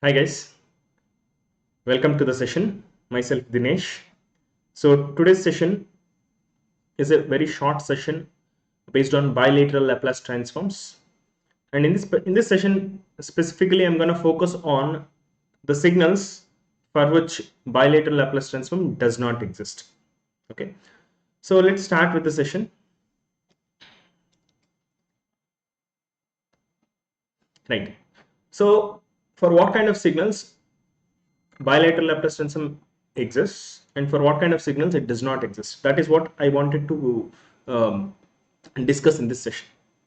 Hi guys, welcome to the session. Myself Dinesh. So today's session is a very short session based on bilateral Laplace transforms. And in this session specifically, I'm going to focus on the signals for which bilateral Laplace transform does not exist. Okay, so let's start with the session. Right. So for what kind of signals bilateral Laplace transform exists and for what kind of signals it does not exist. That is what I wanted to discuss in this session.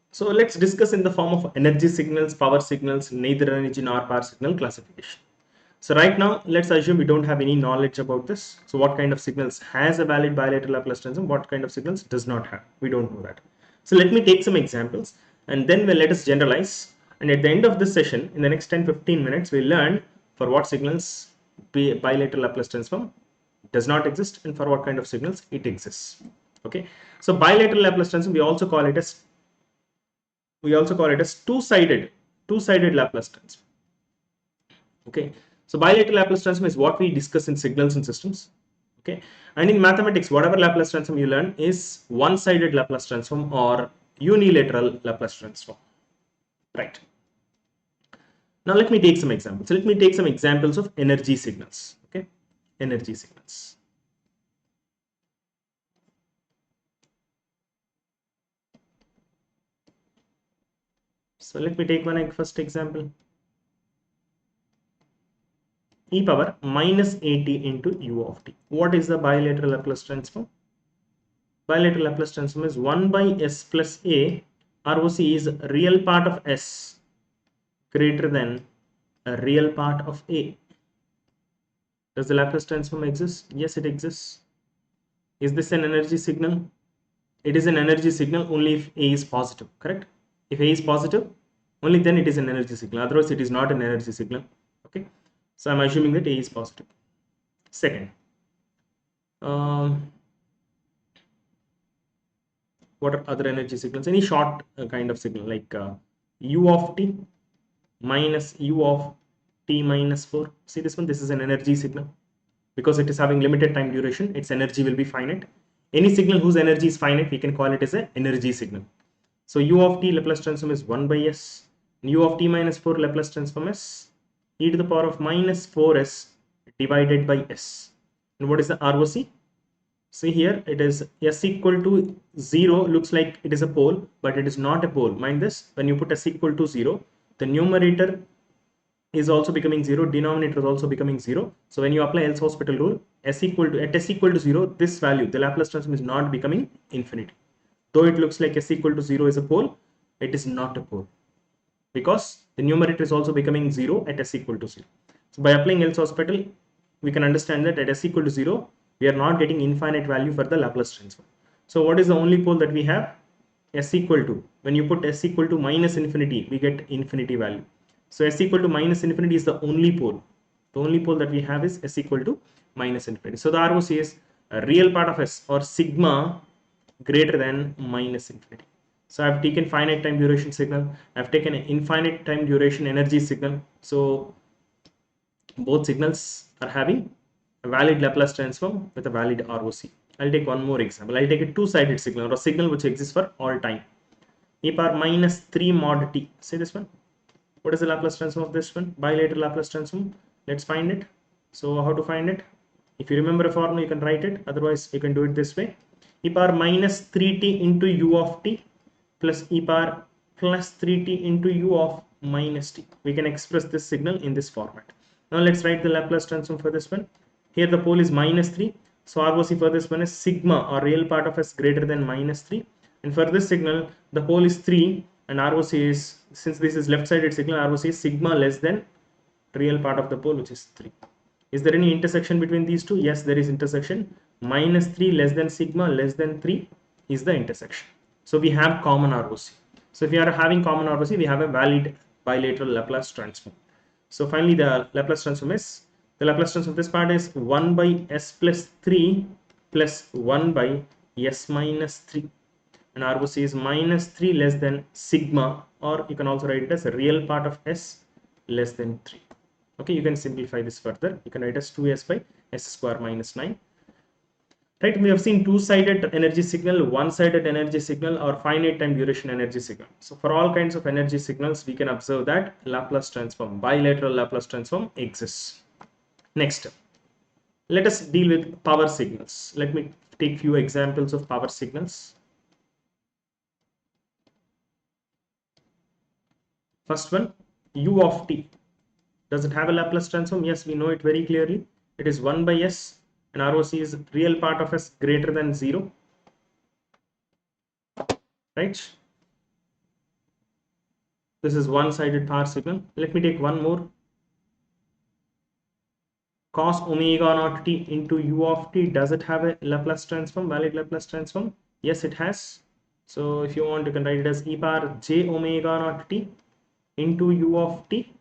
So let's discuss in the form of energy signals, power signals, neither energy nor power signal classification. So right now, let's assume we don't have any knowledge about this. So what kind of signals has a valid bilateral Laplace transform? What kind of signals does not have? We don't know that. So let me take some examples and then we'll let us generalize. And at the end of this session, in the next 10-15 minutes, we'll learn for what signals bilateral Laplace transform does not exist and for what kind of signals it exists. Okay. So bilateral Laplace transform, we also call it as two-sided Laplace transform. Okay, so bilateral Laplace transform is what we discuss in signals and systems. Okay, and in mathematics, whatever Laplace transform you learn is one-sided Laplace transform or unilateral Laplace transform. Right. Now let me take some examples. So let me take some examples of energy signals. Okay, energy signals. So let me take one first example. E power minus at into u of t. What is the bilateral Laplace transform? Bilateral Laplace transform is 1 by s plus a. ROC is real part of s greater than a real part of a. Does the Laplace transform exist? Yes, it exists. Is this an energy signal? It is an energy signal only if a is positive, correct? If a is positive, only then it is an energy signal. Otherwise, it is not an energy signal. Okay, so I'm assuming that a is positive. Second, what are other energy signals? Any short kind of signal like u of t minus u of t minus 4. See this one, this is an energy signal. Because it is having limited time duration, its energy will be finite. Any signal whose energy is finite, we can call it as an energy signal. So u of t Laplace transform is 1 by s. U of t minus 4 Laplace transform is e to the power of minus 4s divided by s. And what is the ROC? See here, it is s equal to 0, looks like it is a pole, but it is not a pole. Mind this, when you put s equal to 0, the numerator is also becoming 0, denominator is also becoming 0. So when you apply L'Hospital rule, at s equal to 0, this value, the Laplace transform is not becoming infinity. Though it looks like s equal to 0 is a pole, it is not a pole because the numerator is also becoming 0 at s equal to 0. So by applying L'Hospital, we can understand that at s equal to 0, we are not getting infinite value for the Laplace transform. So what is the only pole that we have? S equal to, when you put s equal to minus infinity, we get infinity value. So s equal to minus infinity is the only pole. The only pole that we have is s equal to minus infinity. So the ROC is a real part of s or sigma greater than minus infinity. So I've taken finite time duration signal. I've taken an infinite time duration energy signal. So both signals are having a valid Laplace transform with a valid ROC. I'll take one more example. I'll take a two-sided signal or a signal which exists for all time. E power minus 3 mod t. See this one? What is the Laplace transform of this one? Bilateral Laplace transform. Let's find it. So how to find it? If you remember a formula, you can write it. Otherwise, you can do it this way. E power minus 3t into u of t plus e power plus 3t into u of minus t. We can express this signal in this format. Now let's write the Laplace transform for this one. Here the pole is minus 3. So ROC for this one is sigma or real part of s greater than minus 3. And for this signal, the pole is 3 and ROC is, since this is left-sided signal, ROC is sigma less than real part of the pole, which is 3. Is there any intersection between these two? Yes, there is intersection. Minus 3 less than sigma less than 3 is the intersection. So we have common ROC. So if we are having common ROC, we have a valid bilateral Laplace transform. So finally, the Laplace transform is, the Laplace transform of this part is 1 by s plus 3 plus 1 by s minus 3. And ROC is minus 3 less than sigma, or you can also write it as a real part of s less than 3. Okay, you can simplify this further. You can write as 2s by s square minus 9. Right, we have seen two-sided energy signal, one-sided energy signal, or finite time duration energy signal. So for all kinds of energy signals, we can observe that Laplace transform, bilateral Laplace transform exists. Next, let us deal with power signals. Let me take few examples of power signals. First one, u of t. Does it have a Laplace transform? Yes, we know it very clearly. It is 1 by s, and ROC is real part of s greater than 0. Right? This is one-sided power signal. Let me take one more. Cos omega naught t into u of t, does it have a Laplace transform, valid Laplace transform? Yes, it has. So if you want, you can write it as e power j omega naught t into u of t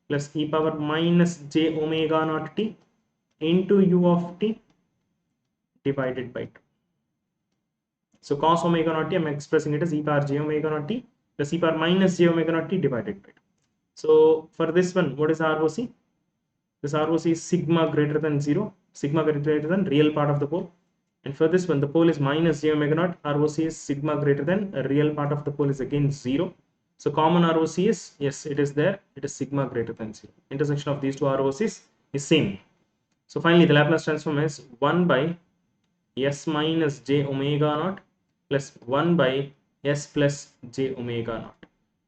plus e power minus j omega naught t into u of t divided by 2. So cos omega naught t, I'm expressing it as e power j omega naught t plus e power minus j omega naught t divided by 2. So for this one, what is ROC? This ROC is sigma greater than 0, sigma greater than real part of the pole. And for this one, the pole is minus j omega naught, ROC is sigma greater than a real part of the pole is again 0. So common ROC is, yes, it is there, it is sigma greater than 0. Intersection of these two ROCs is same. So finally, the Laplace transform is 1 by s minus j omega naught plus 1 by s plus j omega naught.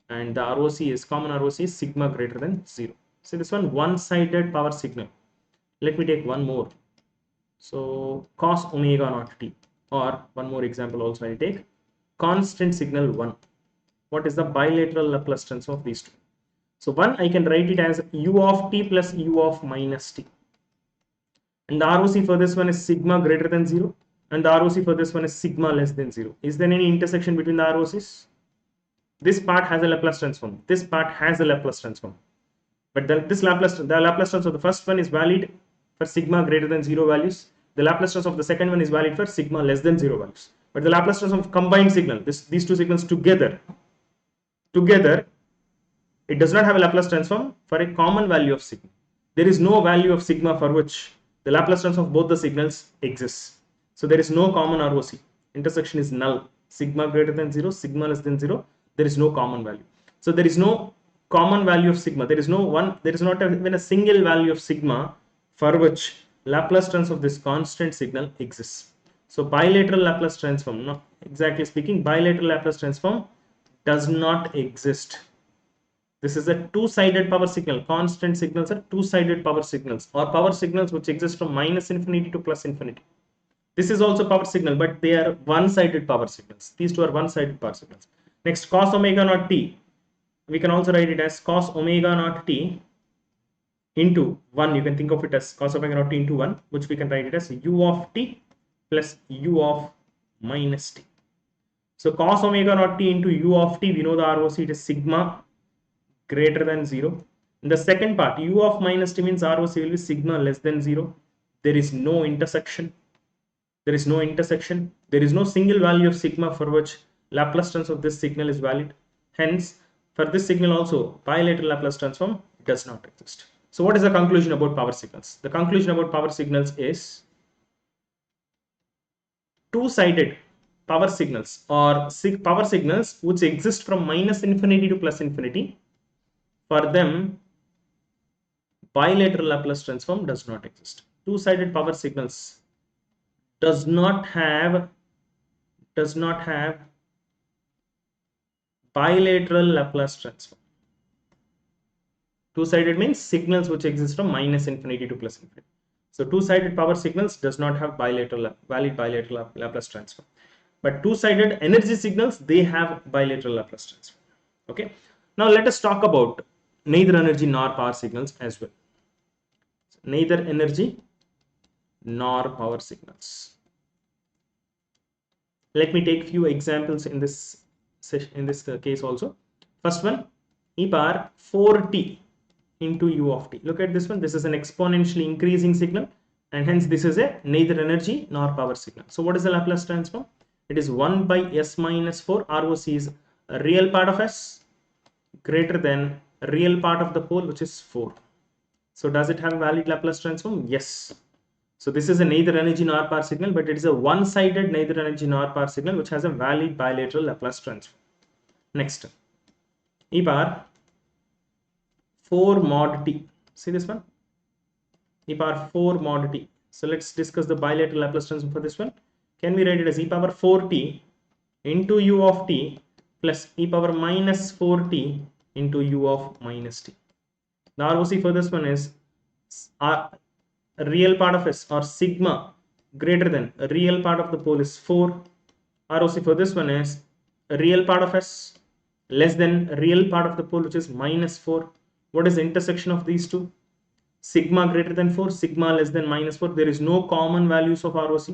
And the ROC is, common ROC is sigma greater than 0. So this one-sided power signal. Let me take one more. So cos omega naught t, or one more example also I take. Constant signal 1. What is the bilateral Laplace transform of these two? So 1, I can write it as u of t plus u of minus t. And the ROC for this one is sigma greater than 0. And the ROC for this one is sigma less than 0. Is there any intersection between the ROCs? This part has a Laplace transform. This part has a Laplace transform. But the Laplace transform of the first one is valid for sigma greater than 0 values. The Laplace transform of the second one is valid for sigma less than 0 values. But the Laplace transform of combined signal, these two signals together, it does not have a Laplace transform for a common value of sigma. There is no value of sigma for which the Laplace transform of both the signals exists. So there is no common ROC. Intersection is null. Sigma greater than 0, sigma less than 0. There is no common value. So there is no common value of sigma. There is not even a single value of sigma for which Laplace transform of this constant signal exists. So bilateral Laplace transform, no, exactly speaking, bilateral Laplace transform does not exist. This is a two-sided power signal. Constant signals are two-sided power signals, or power signals which exist from minus infinity to plus infinity. This is also power signal, but they are one-sided power signals. These two are one-sided power signals. Next, cos omega naught t. We can also write it as cos omega naught t into 1. You can think of it as cos omega naught t into 1, which we can write it as u of t plus u of minus t. So cos omega naught t into u of t, we know the ROC, it is sigma greater than 0. In the second part, u of minus t means ROC will be sigma less than 0. There is no intersection. There is no intersection. There is no single value of sigma for which Laplace transform of this signal is valid. Hence, for this signal also, bilateral Laplace transform does not exist. So what is the conclusion about power signals? The conclusion about power signals is two-sided power signals, or power signals which exist from minus infinity to plus infinity. For them, bilateral Laplace transform does not exist. Two-sided power signals does not have bilateral Laplace transform. Two-sided means signals which exist from minus infinity to plus infinity. So two-sided power signals does not have valid bilateral Laplace transform. But two-sided energy signals, they have bilateral Laplace transform. Okay. Now let us talk about neither energy nor power signals as well. So neither energy nor power signals. Let me take few examples in this case also. First one, e power 4t into u of t. Look at this one. This is an exponentially increasing signal, and hence this is a neither energy nor power signal. So what is the Laplace transform? It is 1 by s minus 4. ROC is a real part of s greater than a real part of the pole, which is 4. So does it have a valid Laplace transform? Yes. So this is a neither energy nor power signal, but it is a one-sided neither energy nor power signal which has a valid bilateral Laplace transform. Next, E power 4 mod t. See this one? E power 4 mod t. So let's discuss the bilateral Laplace transform for this one. Can we write it as e power 4t into u of t plus e power minus 4t into u of minus t. The ROC for this one is real part of s or sigma greater than a real part of the pole is 4. ROC for this one is a real part of s less than a real part of the pole, which is minus 4. What is the intersection of these two? Sigma greater than 4, sigma less than minus 4. There is no common values of ROC.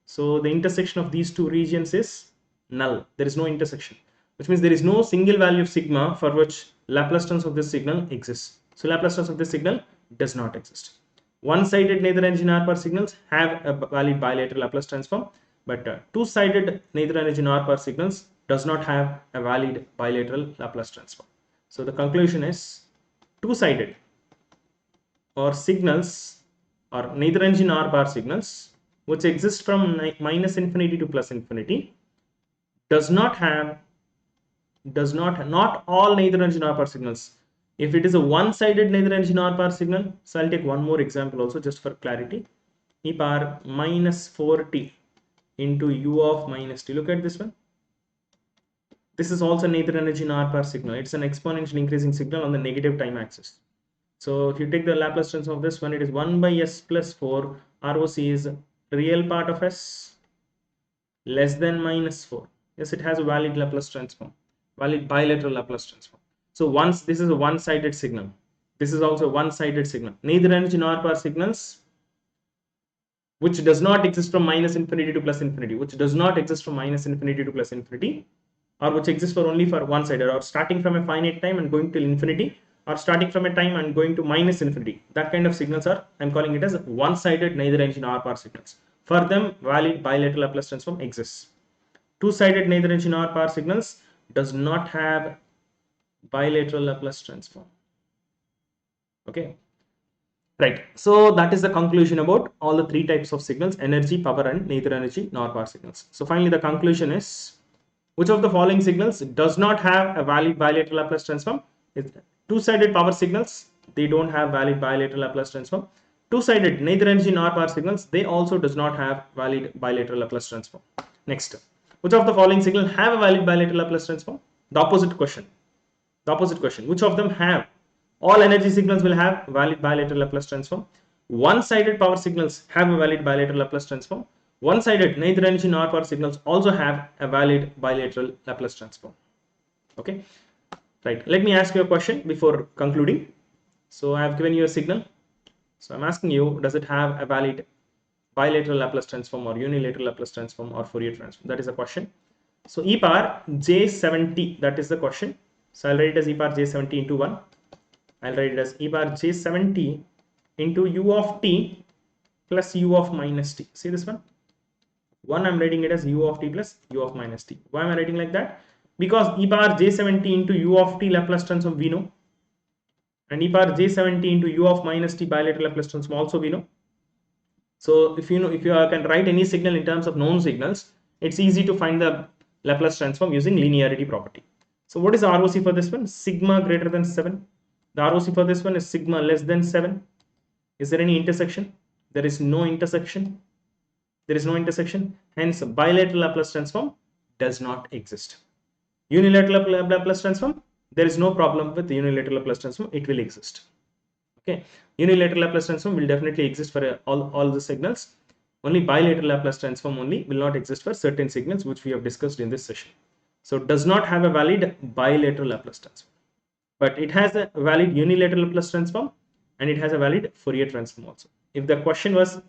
So the intersection of these two regions is null. There is no intersection, which means there is no single value of sigma for which Laplace transform of this signal exists. So Laplace transform of this signal does not exist. One-sided neither energy nor power signals have a valid bilateral Laplace transform, but two-sided neither energy nor power signals does not have a valid bilateral Laplace transform. So the conclusion is two-sided or signals or neither energy nor power signals which exist from minus infinity to plus infinity not all neither energy nor power signals. If it is a one-sided neither energy nor power signal, so I'll take one more example also just for clarity. E power minus 4t into u of minus t. Look at this one. This is also neither energy nor power signal. It's an exponential increasing signal on the negative time axis. So if you take the Laplace transform of this one, it is 1 by s plus 4. ROC is real part of s less than minus 4. Yes, it has a valid Laplace transform, valid bilateral Laplace transform. So once this is a one-sided signal, this is also a one-sided signal. Neither energy nor power signals which does not exist from minus infinity to plus infinity, which does not exist from minus infinity to plus infinity, or which exists for only for one-sided, or starting from a finite time and going to infinity, or starting from a time and going to minus infinity. That kind of signals are, I'm calling it as one-sided neither energy nor power signals. For them, valid bilateral Laplace transform exists. Two-sided neither energy nor power signals does not have bilateral Laplace transform. Okay, right. So that is the conclusion about all the three types of signals: energy, power, and neither energy nor power signals. So finally, the conclusion is, which of the following signals does not have a valid bilateral Laplace transform? It's two-sided power signals. They don't have valid bilateral Laplace transform. Two-sided neither energy nor power signals, they also does not have valid bilateral Laplace transform. Next, which of the following signals have a valid bilateral Laplace transform? The opposite question. The opposite question. Which of them have? All energy signals will have valid bilateral Laplace transform. One-sided power signals have a valid bilateral Laplace transform. One-sided neither energy nor power signals also have a valid bilateral Laplace transform. Okay, right. Let me ask you a question before concluding. So I have given you a signal. So I'm asking you, does it have a valid bilateral Laplace transform or unilateral Laplace transform or Fourier transform? That is the question. So e power j70, that is the question. So I'll write it as e power j70 into 1. I'll write it as e power j70 into u of t plus u of minus t. See this one? One, I'm writing it as u of t plus u of minus t. Why am I writing like that? Because e power j70 into u of t Laplace transform we know, and e power j70 into u of minus t bilateral Laplace transform also we know. So if you can write any signal in terms of known signals, it's easy to find the Laplace transform using linearity property. So what is the ROC for this one? Sigma greater than 7. The ROC for this one is sigma less than 7. Is there any intersection? There is no intersection. There is no intersection. Hence, bilateral Laplace transform does not exist. Unilateral Laplace transform, there is no problem with the unilateral Laplace transform. It will exist. Okay, unilateral Laplace transform will definitely exist for all the signals. Only bilateral Laplace transform only will not exist for certain signals, which we have discussed in this session. So it does not have a valid bilateral Laplace transform, but it has a valid unilateral Laplace transform and it has a valid Fourier transform also. If the question was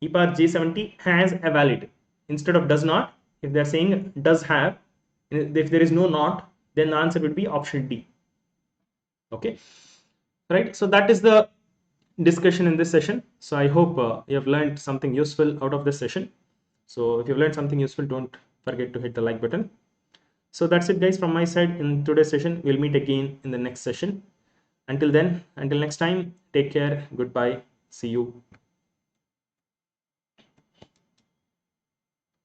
e power j70 has a valid instead of does not, if they're saying does have, if there is no not, then the answer would be option D. Okay, right. So that is the discussion in this session. So I hope you have learned something useful out of this session. So if you've learned something useful, don't forget to hit the like button. So that's it guys from my side in today's session. We'll meet again in the next session. Until then, until next time, take care. Goodbye. See you.